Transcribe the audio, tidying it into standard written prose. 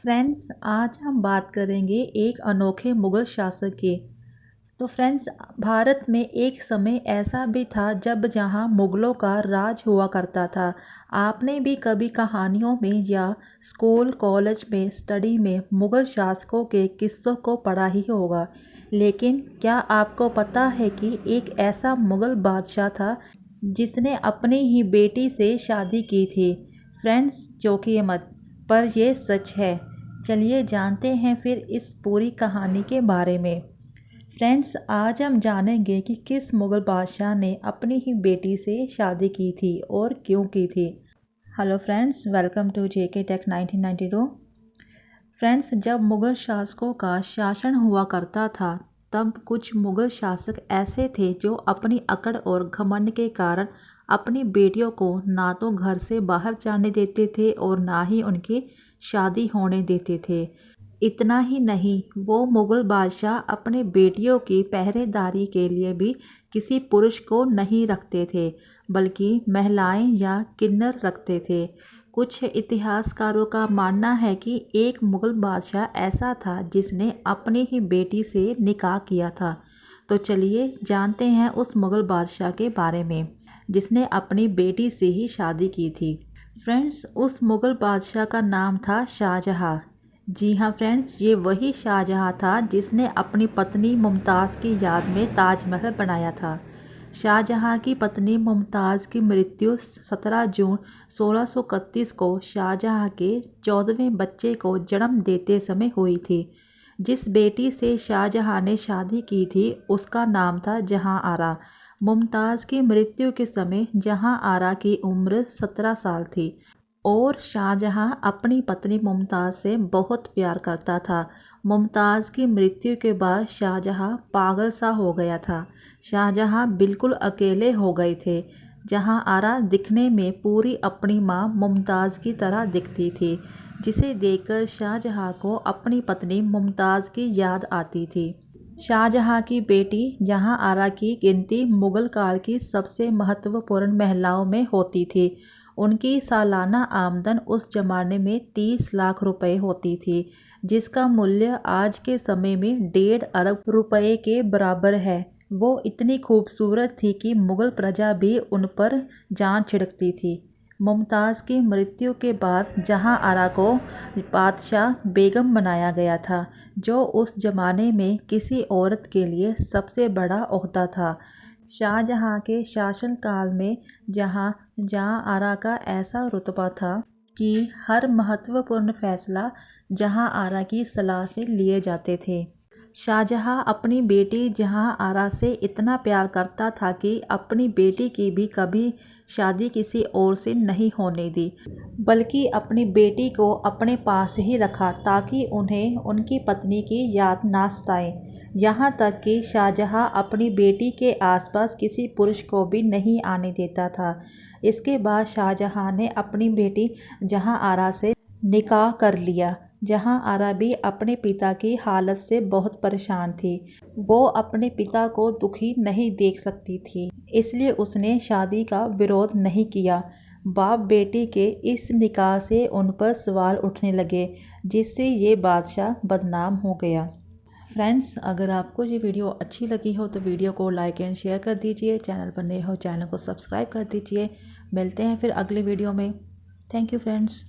Friends, आज हम बात करेंगे एक अनोखे मुगल शासक की। तो फ्रेंड्स, भारत में एक समय ऐसा भी था जब जहां मुगलों का राज हुआ करता था। आपने भी कभी कहानियों में या स्कूल कॉलेज में स्टडी में मुगल शासकों के किस्सों को पढ़ा ही होगा। लेकिन क्या आपको पता है कि एक ऐसा मुगल बादशाह था जिसने अपनी ही बेटी से शादी की थी। फ्रेंड्स, चौंकिए मत, पर यह सच है। चलिए जानते हैं फिर इस पूरी कहानी के बारे में। फ्रेंड्स, आज हम जानेंगे कि किस मुगल बादशाह ने अपनी ही बेटी से शादी की थी और क्यों की थी। Hello friends, welcome to JK tech 1992। Friends, जब मुगल शासकों का शासन हुआ करता था तब कुछ मुगल शासक ऐसे थे जो अपनी अकड़ और घमंड के कारण अपनी बेटियों को ना तो घर से बाहर जाने देते थे और ना ही उनकी शादी होने देते थे। इतना ही नहीं, वो मुगल बादशाह अपने बेटियों की पहरेदारी के लिए भी किसी पुरुष को नहीं रखते थे, बल्कि महिलाएं या किन्नर रखते थे। कुछ इतिहासकारों का मानना है कि एक मुगल बादशाह ऐसा था जिसने अपनी ही बेटी से निकाह किया था। तो चलिए जानते हैं उस मुगल बादशाह के बारे में जिसने अपनी बेटी से ही शादी की थी। फ्रेंड्स, उस मुगल बादशाह का नाम था शाहजहां। जी हाँ फ्रेंड्स, ये वही शाहजहां था जिसने अपनी पत्नी मुमताज़ की याद में ताजमहल बनाया था। शाहजहां की पत्नी मुमताज़ की मृत्यु 17 जून 1631 को शाहजहां के 14वें बच्चे को जन्म देते समय हुई थी। जिस बेटी से शाहजहां ने शादी की थी उसका नाम था जहां आरा। मुमताज़ की मृत्यु के समय जहां आरा की उम्र 17 साल थी और शाहजहां अपनी पत्नी मुमताज़ से बहुत प्यार करता था। मुमताज़ की मृत्यु के बाद शाहजहां पागल सा हो गया था। शाहजहां बिल्कुल अकेले हो गए थे। जहां आरा दिखने में पूरी अपनी मां मुमताज़ की तरह दिखती थी, जिसे देखकर शाहजहां को अपनी पत्नी मुमताज़ की याद आती थी। शाहजहां की बेटी जहां आरा की गिनती मुगल काल की सबसे महत्वपूर्ण महिलाओं में होती थी। उनकी सालाना आमदन उस जमाने में 30 लाख रुपए होती थी, जिसका मूल्य आज के समय में 1.5 अरब रुपए के बराबर है। वो इतनी खूबसूरत थी कि मुगल प्रजा भी उन पर जान छिड़कती थी। मुमताज़ की मृत्यु के बाद जहां आरा को बादशाह बेगम बनाया गया था, जो उस जमाने में किसी औरत के लिए सबसे बड़ा ओहदा था। शाहजहां के शासनकाल में जहां जहां आरा का ऐसा रुतबा था कि हर महत्वपूर्ण फैसला जहां आरा की सलाह से लिए जाते थे। शाहजहां अपनी बेटी जहां आरा से इतना प्यार करता था कि अपनी बेटी की भी कभी शादी किसी और से नहीं होने दी, बल्कि अपनी बेटी को अपने पास ही रखा ताकि उन्हें उनकी पत्नी की याद ना सताए। यहाँ तक कि शाहजहां अपनी बेटी के आसपास किसी पुरुष को भी नहीं आने देता था। इसके बाद शाहजहां ने अपनी बेटी जहां आरा से निकाह कर लिया। जहां आरा भी अपने पिता की हालत से बहुत परेशान थी। वो अपने पिता को दुखी नहीं देख सकती थी, इसलिए उसने शादी का विरोध नहीं किया। बाप बेटी के इस निकाह से उन पर सवाल उठने लगे, जिससे ये बादशाह बदनाम हो गया। फ्रेंड्स, अगर आपको ये वीडियो अच्छी लगी हो तो वीडियो को लाइक एंड शेयर कर दीजिए। चैनल पर नए हो चैनल को सब्सक्राइब कर दीजिए। मिलते हैं फिर अगले वीडियो में। Thank you friends.